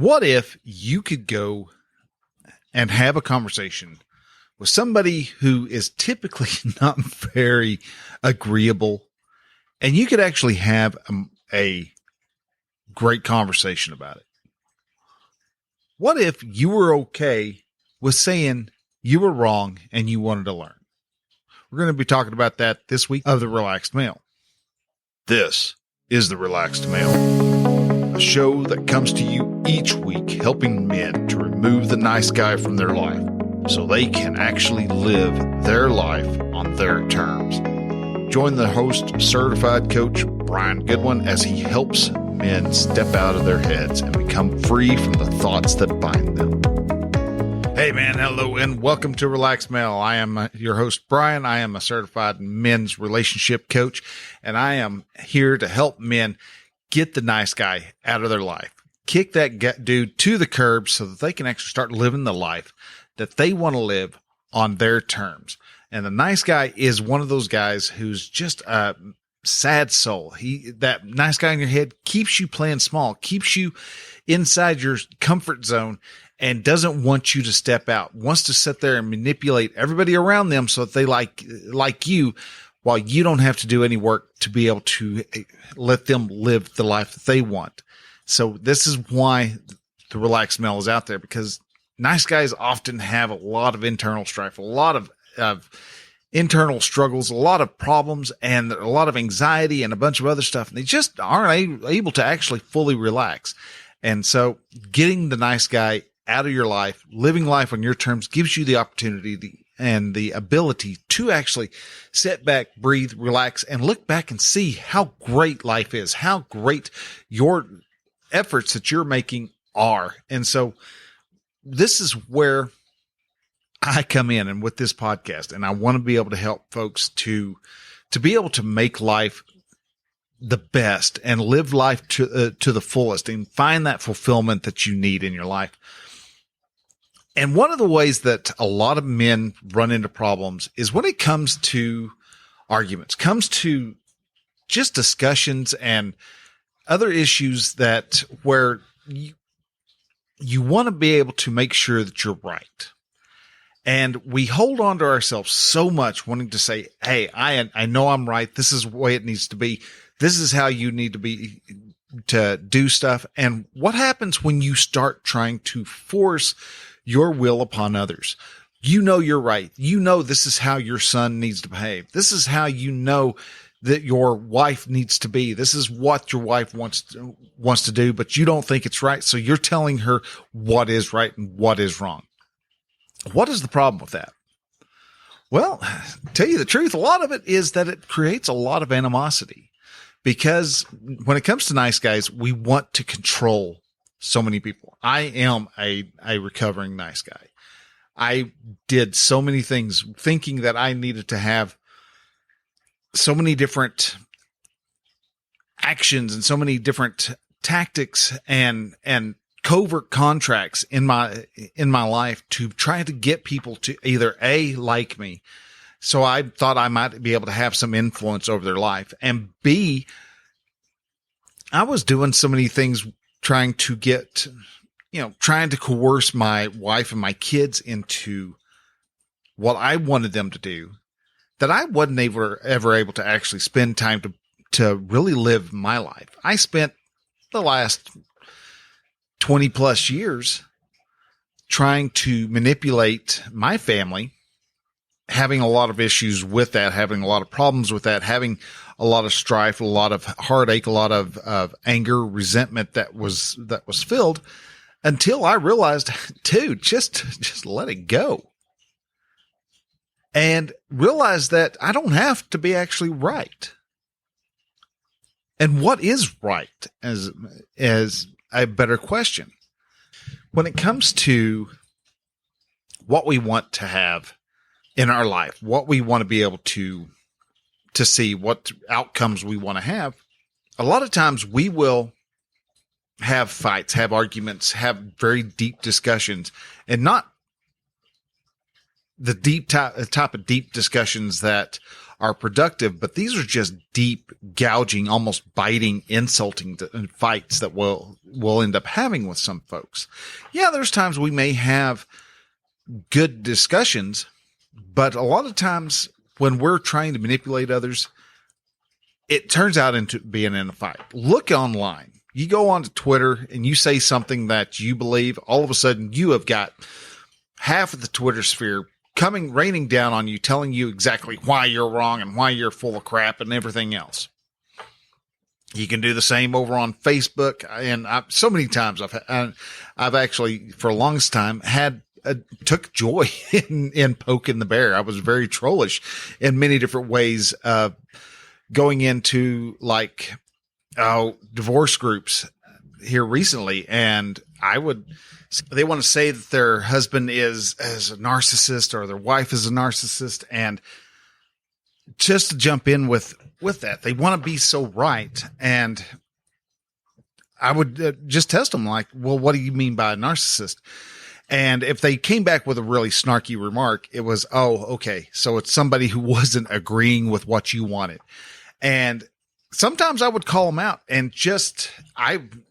What if you could go and have a conversation with somebody who is typically not very agreeable, and you could actually have a great conversation about it? What if you were okay with saying you were wrong and you wanted to learn? We're going to be talking about that this week of The Relaxed Male. This is The Relaxed Male, a show that comes to you each week helping men to remove the nice guy from their life so they can actually live their life on their terms. Join the host, certified coach Brian Goodwin, as he helps men step out of their heads and become free from the thoughts that bind them. Hey man, hello and welcome to Relaxed Male. I am your host, Brian. I am a certified men's relationship coach, and I am here to help men get the nice guy out of their life. Kick that dude to the curb so that they can actually start living the life that they want to live on their terms. And the nice guy is one of those guys who's just a sad soul. That nice guy in your head keeps you playing small, keeps you inside your comfort zone, and doesn't want you to step out, wants to sit there and manipulate everybody around them so that they like you, while you don't have to do any work to be able to let them live the life that they want. So this is why the Relaxed Male is out there, because nice guys often have a lot of internal strife, a lot of internal struggles, a lot of problems, and a lot of anxiety and a bunch of other stuff. And they just aren't able to actually fully relax. And so getting the nice guy out of your life, living life on your terms, gives you the opportunity and the ability to actually sit back, breathe, relax, and look back and see how great life is, how great your efforts that you're making are. And so this is where I come in, and with this podcast, and I want to be able to help folks to be able to make life the best and live life to the fullest and find that fulfillment that you need in your life. And one of the ways that a lot of men run into problems is when it comes to arguments, comes to just discussions and other issues that where you want to be able to make sure that you're right. And we hold on to ourselves so much, wanting to say, hey, I know I'm right. This is the way it needs to be. This is how you need to be to do stuff. And what happens when you start trying to force your will upon others? You know you're right. You know this is how your son needs to behave. This is how you know that your wife needs to be. This is what your wife wants to do, but you don't think it's right. So you're telling her what is right and what is wrong. What is the problem with that? Well, to tell you the truth, a lot of it is that it creates a lot of animosity, because when it comes to nice guys, we want to control so many people. I am a recovering nice guy. I did so many things thinking that I needed to have so many different actions and so many different tactics and covert contracts in my life to try to get people to either A, like me, so I thought I might be able to have some influence over their life, and B, I was doing so many things trying to coerce my wife and my kids into what I wanted them to do, that I wasn't ever able to actually spend time to really live my life. I spent the last 20 plus years trying to manipulate my family, having a lot of issues with that, having a lot of problems with that, having a lot of strife, a lot of heartache, a lot of anger, resentment that was filled, until I realized, dude, just let it go. And realize that I don't have to be actually right. And what is right as a better question. When it comes to what we want to have in our life, what we want to be able to see, what outcomes we want to have, a lot of times we will have fights, have arguments, have very deep discussions, and not the type of deep discussions that are productive, but these are just deep, gouging, almost biting, insulting fights that we'll end up having with some folks. Yeah, there's times we may have good discussions, but a lot of times when we're trying to manipulate others, it turns out into being in a fight. Look online. You go onto Twitter and you say something that you believe, all of a sudden you have got half of the Twitter sphere raining down on you, telling you exactly why you're wrong and why you're full of crap and everything else. You can do the same over on Facebook. And so many times I've actually, for the longest time, took joy in poking the bear. I was very trollish in many different ways, going into like, divorce groups here recently. And they want to say that their husband is a narcissist or their wife is a narcissist. And just to jump in with that, they want to be so right. And I would just test them like, well, what do you mean by a narcissist? And if they came back with a really snarky remark, it was, oh, okay. So it's somebody who wasn't agreeing with what you wanted. And sometimes I would call them out and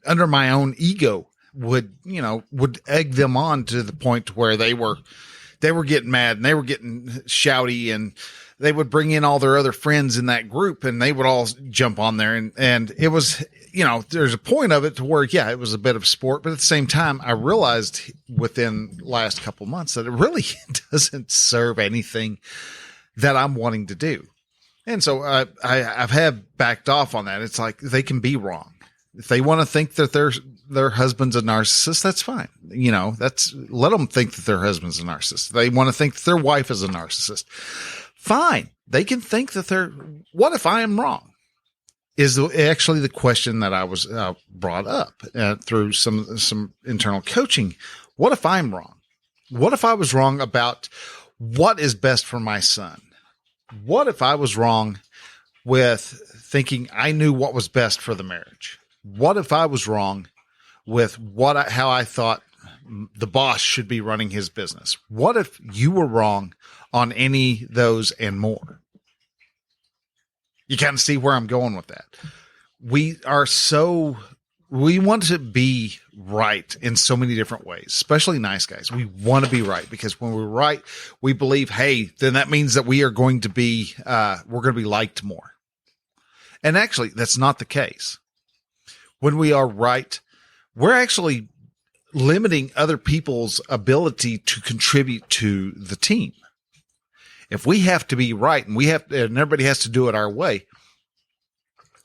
under my own ego, would egg them on to the point where they were getting mad and they were getting shouty, and they would bring in all their other friends in that group and they would all jump on there. And it was, there's a point of it to where, yeah, it was a bit of sport, but at the same time, I realized within the last couple of months that it really doesn't serve anything that I'm wanting to do. And so I've had backed off on that. It's like they can be wrong. If they want to think that their husband's a narcissist, that's fine. Let them think that their husband's a narcissist. They want to think that their wife is a narcissist. Fine. They can think that what if I am wrong? Is actually the question that I was brought up through some internal coaching. What if I'm wrong? What if I was wrong about what is best for my son? What if I was wrong with thinking I knew what was best for the marriage? What if I was wrong with how I thought the boss should be running his business? What if you were wrong on any of those and more? You kind of see where I'm going with that. We want to be right in so many different ways, especially nice guys. We want to be right because when we're right, we believe, hey, then that means that we are going to be, we're going to be liked more. And actually, that's not the case. When we are right, we're actually limiting other people's ability to contribute to the team. If we have to be right and everybody has to do it our way,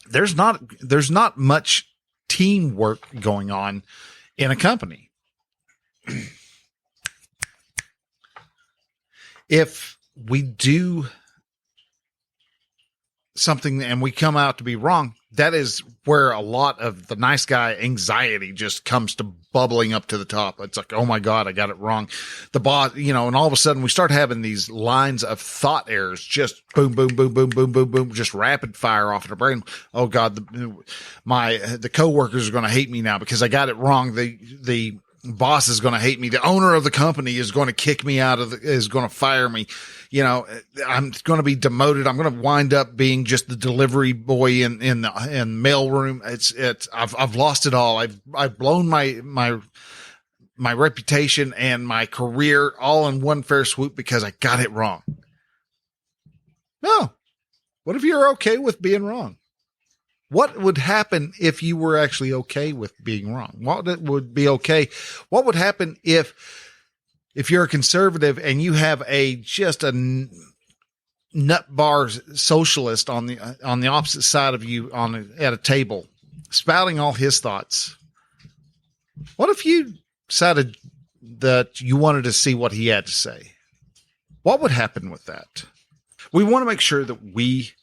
there's not much teamwork going on in a company. If we do something and we come out to be wrong, that is where a lot of the nice guy anxiety just comes to bubbling up to the top. It's like, oh my God, I got it wrong. The boss, and all of a sudden we start having these lines of thought errors, just boom, boom, boom, boom, boom, boom, boom, just rapid fire off in the brain. Oh God, the coworkers are going to hate me now because I got it wrong. The boss is going to hate me. The owner of the company is going to kick me is going to fire me. I'm going to be demoted. I'm going to wind up being just the delivery boy in the mail room. I've lost it all. I've blown my reputation and my career all in one fair swoop because I got it wrong. No. What if you're okay with being wrong? What would happen if you were actually okay with being wrong? What would be okay? What would happen if you're a conservative and you have just a nut bar socialist on the opposite side of you at a table, spouting all his thoughts? What if you decided that you wanted to see what he had to say? What would happen with that? We want to make sure that we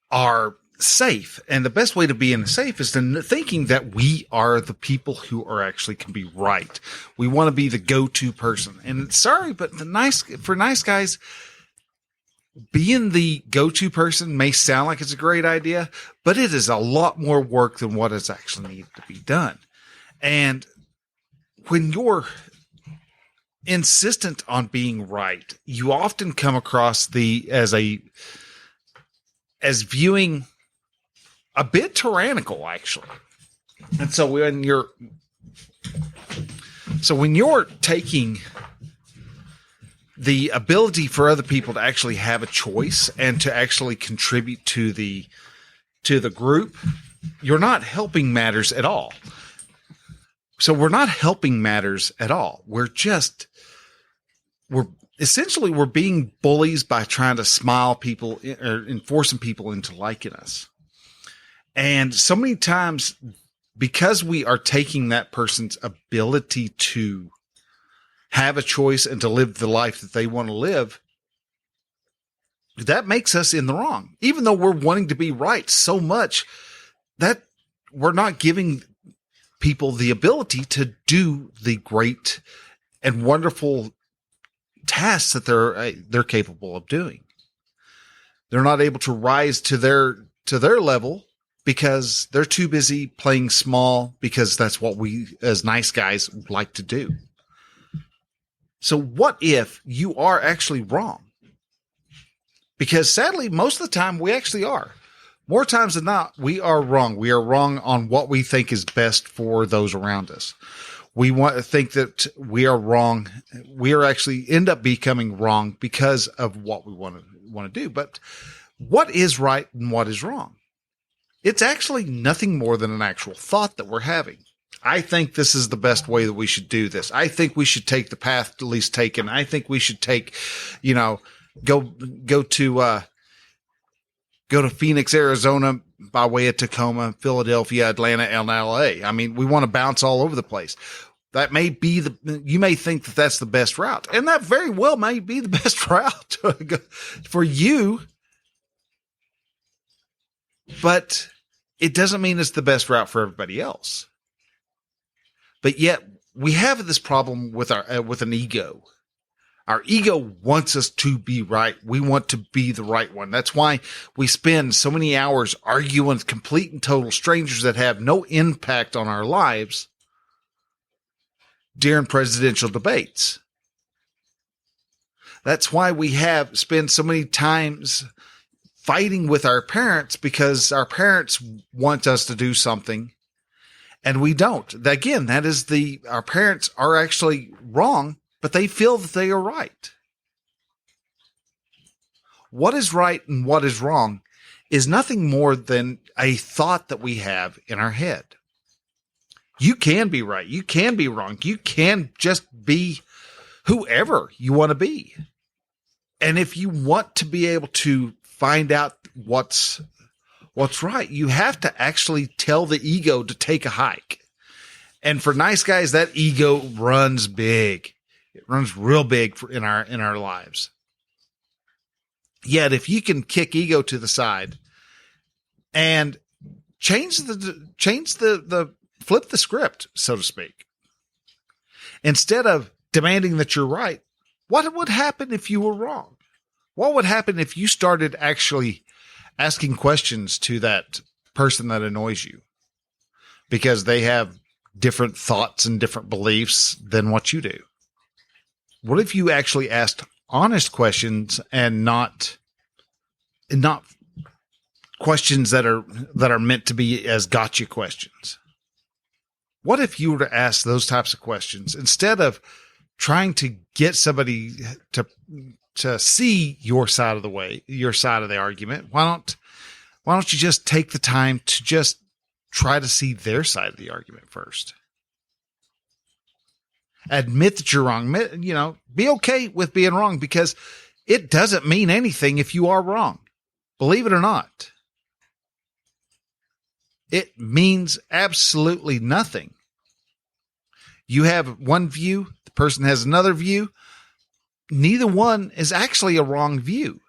are safe. And the best way to be safe is thinking that we are the people who actually can be right. We want to be the go-to person. And sorry, but for nice guys, being the go-to person may sound like it's a great idea, but it is a lot more work than what is actually needed to be done. And when you're insistent on being right, you often come across as a as viewing a bit tyrannical, actually. And so when you're taking the ability for other people to actually have a choice and to actually contribute to the group, you're not helping matters at all. So we're not helping matters at all. We're being bullies by trying to smile people or enforcing people into liking us. And so many times, because we are taking that person's ability to have a choice and to live the life that they want to live, that makes us in the wrong. Even though we're wanting to be right so much that we're not giving people the ability to do the great and wonderful tasks that they're capable of doing. They're not able to rise to their level because they're too busy playing small, because that's what we as nice guys like to do. So what if you are actually wrong? Because sadly, most of the time we actually are. More times than not, we are wrong. We are wrong on what we think is best for those around us. We want to think that we are wrong. We are actually end up becoming wrong because of what we want to do. But what is right and what is wrong? It's actually nothing more than an actual thought that we're having. I think this is the best way that we should do this. I think we should take the path at least taken. I think we should take, go to Phoenix, Arizona by way of Tacoma, Philadelphia, Atlanta, and LA. I mean, we want to bounce all over the place. That may be you may think that that's the best route, and that very well may be the best route for you, but it doesn't mean it's the best route for everybody else. But yet we have this problem with with an ego. Our ego wants us to be right. We want to be the right one. That's why we spend so many hours arguing with complete and total strangers that have no impact on our lives during presidential debates. That's why we spend so many times fighting with our parents, because our parents want us to do something and we don't. Again, our parents are actually wrong, but they feel that they are right. What is right and what is wrong is nothing more than a thought that we have in our head. You can be right. You can be wrong. You can just be whoever you want to be. And if you want to be able to find out what's right, you have to actually tell the ego to take a hike. And for nice guys, that ego runs big. It runs real big in our lives. Yet if you can kick ego to the side and flip the script, so to speak, instead of demanding that you're right, what would happen if you were wrong? What would happen if you started actually asking questions to that person that annoys you because they have different thoughts and different beliefs than what you do? What if you actually asked honest questions and not questions that are meant to be as gotcha questions? What if you were to ask those types of questions instead of trying to get somebody to see your side of the argument? Why don't you just take the time to just try to see their side of the argument first? Admit that you're wrong. Be okay with being wrong, because it doesn't mean anything if you are wrong. Believe it or not. It means absolutely nothing. You have one view, the person has another view. Neither one is actually a wrong view.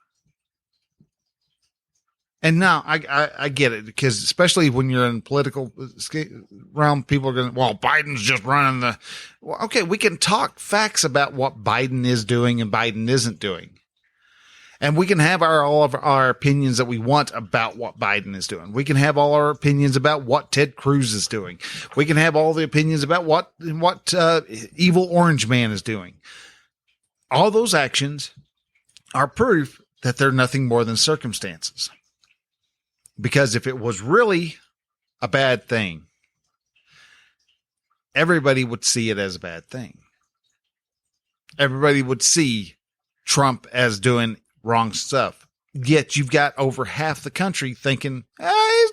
And now I get it, because especially when you're in political realm, people are going, well, Biden's just running okay, we can talk facts about what Biden is doing and Biden isn't doing. And we can have all of our opinions that we want about what Biden is doing. We can have all our opinions about what Ted Cruz is doing. We can have all the opinions about what evil orange man is doing. All those actions are proof that they're nothing more than circumstances. Because if it was really a bad thing, everybody would see it as a bad thing. Everybody would see Trump as doing wrong stuff. Yet you've got over half the country thinking, he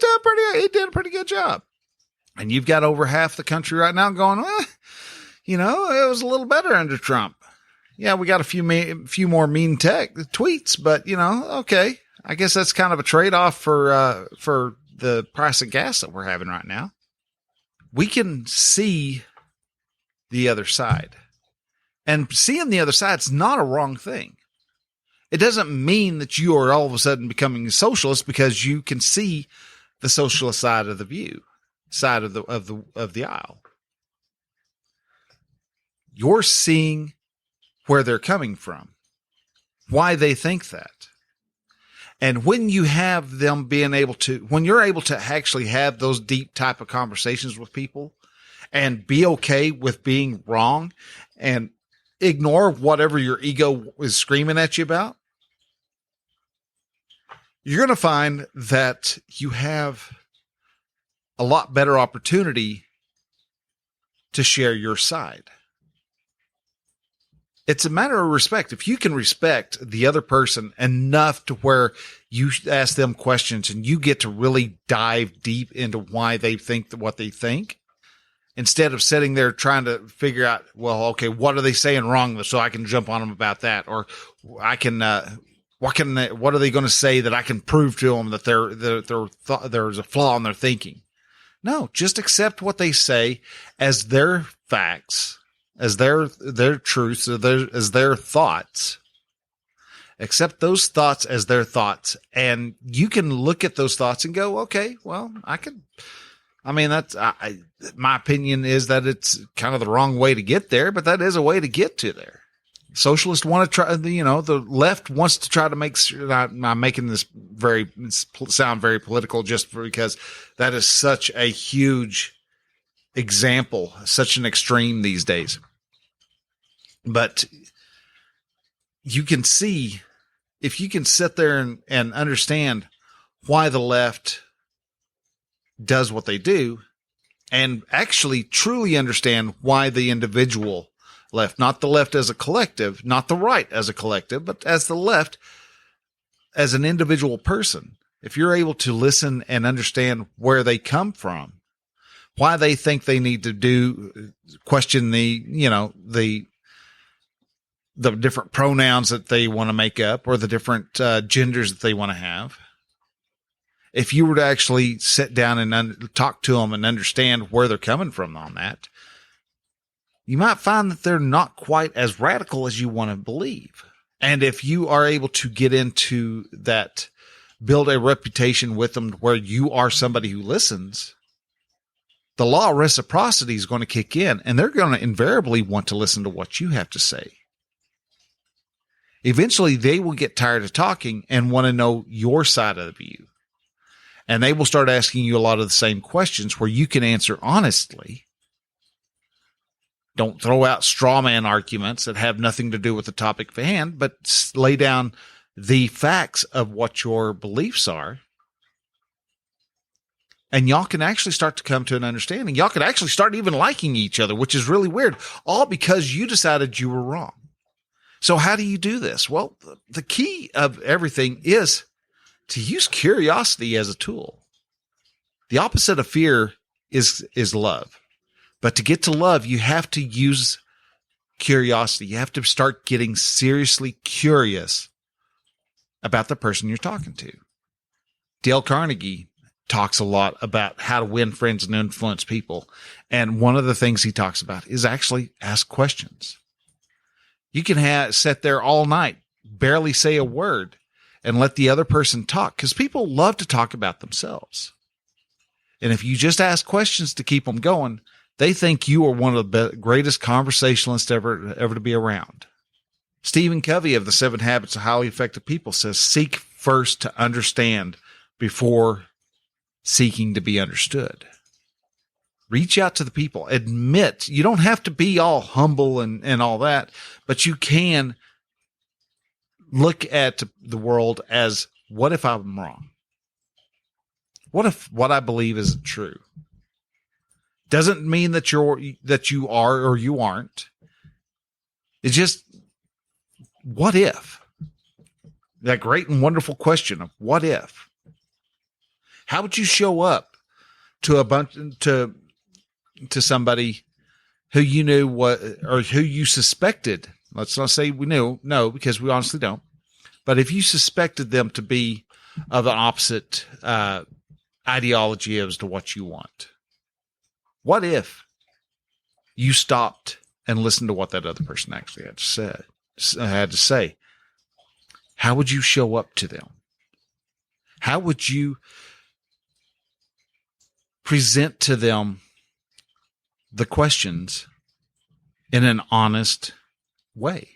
did a pretty good job. And you've got over half the country right now going, it was a little better under Trump. Yeah, we got a few more mean tweets, but okay. I guess that's kind of a trade-off for the price of gas that we're having right now. We can see the other side. And seeing the other side is not a wrong thing. It doesn't mean that you are all of a sudden becoming a socialist because you can see the socialist side of the side of the aisle. You're seeing where they're coming from, why they think that. And when you have them when you're able to actually have those deep type of conversations with people and be okay with being wrong and ignore whatever your ego is screaming at you about, you're going to find that you have a lot better opportunity to share your side. It's a matter of respect. If you can respect the other person enough to where you ask them questions and you get to really dive deep into why they think what they think, instead of sitting there trying to figure out, well, okay, what are they saying wrong so I can jump on them about that? Or I can, what are they going to say that I can prove to them that there's a flaw in their thinking? No, just accept what they say as their facts, as their truths, as their thoughts. Accept those thoughts as their thoughts. And you can look at those thoughts and go, okay, well, my opinion is that it's kind of the wrong way to get there, but that is a way to get to there. Socialists want to try, the left wants to try to make sure that I'm making this sound very political just because that is such a huge example, such an extreme these days. But you can see, if you can sit there and understand why the left does what they do and actually truly understand why the individual left, not the left as a collective, not the right as a collective, but as the left as an individual person. If you're able to listen and understand where they come from, why they think they need to question the different pronouns that they want to make up or the different genders that they want to have. If you were to actually sit down and talk to them and understand where they're coming from on that, you might find that they're not quite as radical as you want to believe. And if you are able to get into that, build a reputation with them where you are somebody who listens, the law of reciprocity is going to kick in and they're going to invariably want to listen to what you have to say. Eventually they will get tired of talking and want to know your side of the view. And they will start asking you a lot of the same questions where you can answer honestly. Don't throw out straw man arguments that have nothing to do with the topic at hand, but lay down the facts of what your beliefs are. And y'all can actually start to come to an understanding. Y'all can actually start even liking each other, which is really weird, all because you decided you were wrong. So how do you do this? Well, the key of everything is to use curiosity as a tool. The opposite of fear is love. But to get to love, you have to use curiosity. You have to start getting seriously curious about the person you're talking to. Dale Carnegie talks a lot about how to win friends and influence people. And one of the things he talks about is actually ask questions. You can sit there all night, barely say a word, and let the other person talk, because people love to talk about themselves. And if you just ask questions to keep them going, they think you are one of the greatest conversationalists ever to be around. Stephen Covey of the 7 Habits of Highly Effective People says, seek first to understand before seeking to be understood. Reach out to the people. Admit, you don't have to be all humble and all that, but you can look at the world as, what if I'm wrong? What if what I believe isn't true? Doesn't mean that you are or you aren't. It's just, what if? That great and wonderful question of what if? How would you show up to to somebody who you knew or who you suspected? Let's not say we knew, no, because we honestly don't. But if you suspected them to be of an opposite ideology as to what you want, what if you stopped and listened to what that other person actually had to say? How would you show up to them? How would you present to them the questions in an honest way?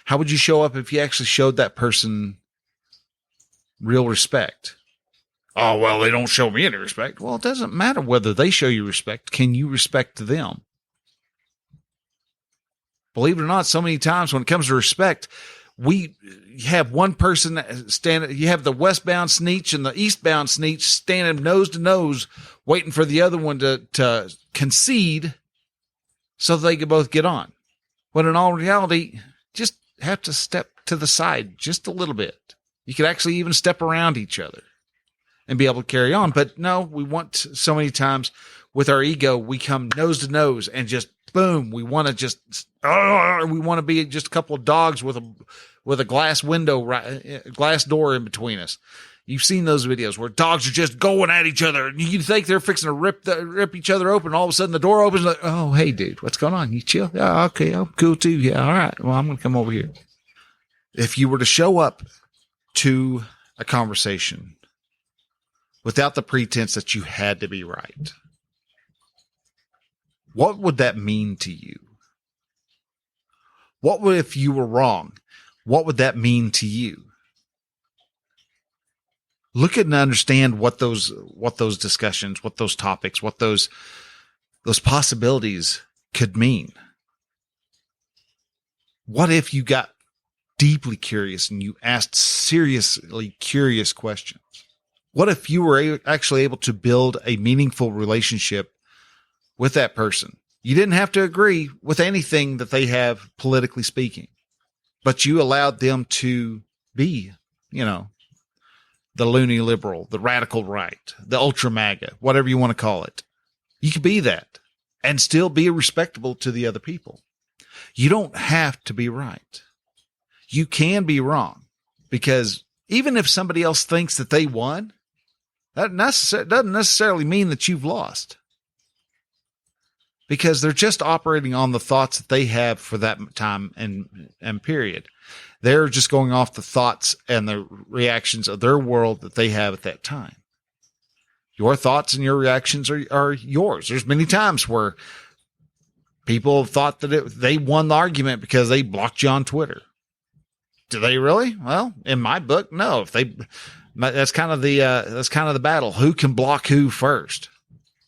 How would you show up if you actually showed that person real respect? Oh, well, they don't show me any respect. Well, it doesn't matter whether they show you respect. Can you respect them? Believe it or not, so many times when it comes to respect, we have one person standing, you have the westbound sneetch and the eastbound sneetch standing nose to nose, waiting for the other one to concede so they can both get on. When in all reality, just have to step to the side just a little bit. You could actually even step around each other and be able to carry on. But no, we want so many times with our ego, we come nose to nose and just boom. We want to we want to be just a couple of dogs with a glass window, glass door in between us. You've seen those videos where dogs are just going at each other and you think they're fixing to rip each other open. All of a sudden the door opens. Like, oh, hey dude, what's going on? You chill? Yeah. Okay. I'm cool too. Yeah. All right. Well, I'm going to come over here. If you were to show up to a conversation without the pretense that you had to be right, what would that mean to you? What would, if you were wrong, what would that mean to you? Look at and understand what those discussions, what those topics, what those possibilities could mean. What if you got deeply curious and you asked seriously curious questions? What if you were actually able to build a meaningful relationship with that person? You didn't have to agree with anything that they have politically speaking, but you allowed them to be, the loony liberal, the radical right, the ultra MAGA, whatever you want to call it. You could be that and still be respectable to the other people. You don't have to be right. You can be wrong, because even if somebody else thinks that they won, that doesn't necessarily mean that you've lost, because they're just operating on the thoughts that they have for that time and period. They're just going off the thoughts and the reactions of their world that they have at that time. Your thoughts and your reactions are yours. There's many times where people thought that they won the argument because they blocked you on Twitter. Do they really? Well, in my book, no. That's kind of the battle. Who can block who first?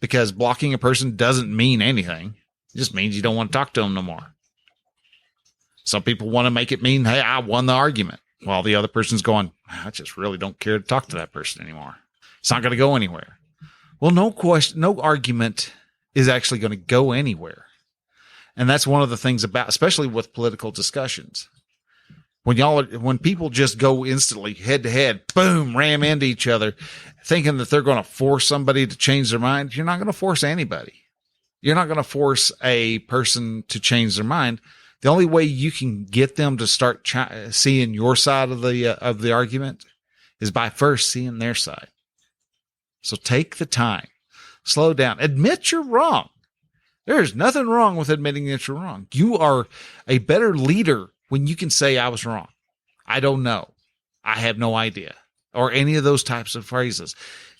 Because blocking a person doesn't mean anything. It just means you don't want to talk to them no more. Some people want to make it mean, hey, I won the argument, while the other person's going, I just really don't care to talk to that person anymore. It's not going to go anywhere. Well, no argument is actually going to go anywhere. And that's one of the things about, especially with political discussions. When people just go instantly head to head, boom, ram into each other, thinking that they're going to force somebody to change their mind. You're not going to force anybody. You're not going to force a person to change their mind. The only way you can get them to start seeing your side of the argument is by first seeing their side. So take the time, slow down, admit you're wrong. There's nothing wrong with admitting that you're wrong. You are a better leader when you can say, I was wrong. I don't know. I have no idea. Or any of those types of phrases.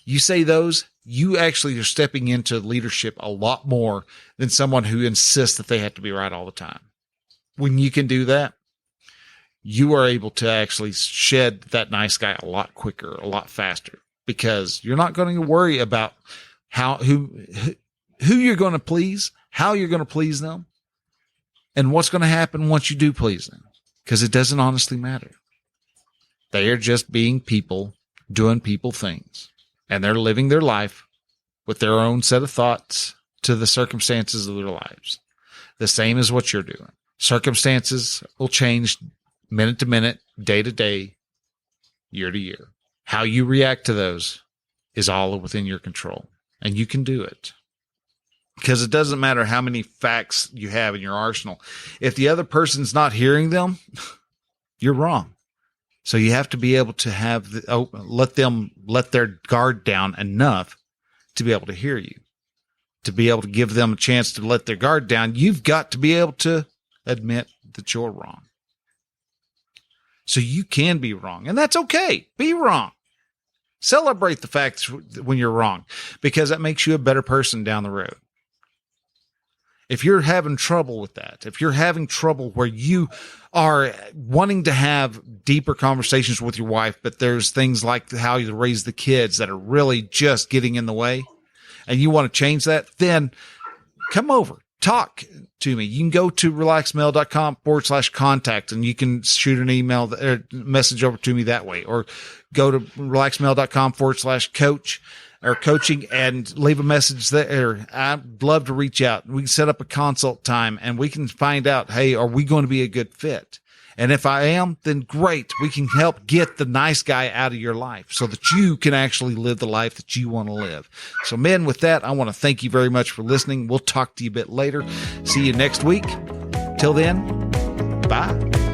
You say those, you actually are stepping into leadership a lot more than someone who insists that they have to be right all the time. When you can do that, you are able to actually shed that nice guy a lot quicker, a lot faster, because you're not going to worry about who you're going to please, how you're going to please them, and what's going to happen once you do please them, because it doesn't honestly matter. They are just being people, doing people things. and they're living their life with their own set of thoughts to the circumstances of their lives. The same as what you're doing. Circumstances will change minute to minute, day to day, year to year. How you react to those is all within your control, and you can do it. Because it doesn't matter how many facts you have in your arsenal. If the other person's not hearing them, you're wrong. So you have to be able to let their guard down enough to be able to hear you. To be able to give them a chance to let their guard down, you've got to be able to admit that you're wrong. So you can be wrong, and that's okay. Be wrong. Celebrate the facts when you're wrong, because that makes you a better person down the road. If you're having trouble with that, if you're having trouble where you are wanting to have deeper conversations with your wife, but there's things like how you raise the kids that are really just getting in the way, and you want to change that, then come over, talk to me. You can go to relaxedmail.com/contact, and you can shoot an email or message over to me that way, or go to relaxedmail.com/coach or coaching and leave a message there. I'd love to reach out. We can set up a consult time, and we can find out, hey, are we going to be a good fit? And if I am, then great. We can help get the nice guy out of your life so that you can actually live the life that you want to live. So, men, with that, I want to thank you very much for listening. We'll talk to you a bit later. See you next week. Till then, bye.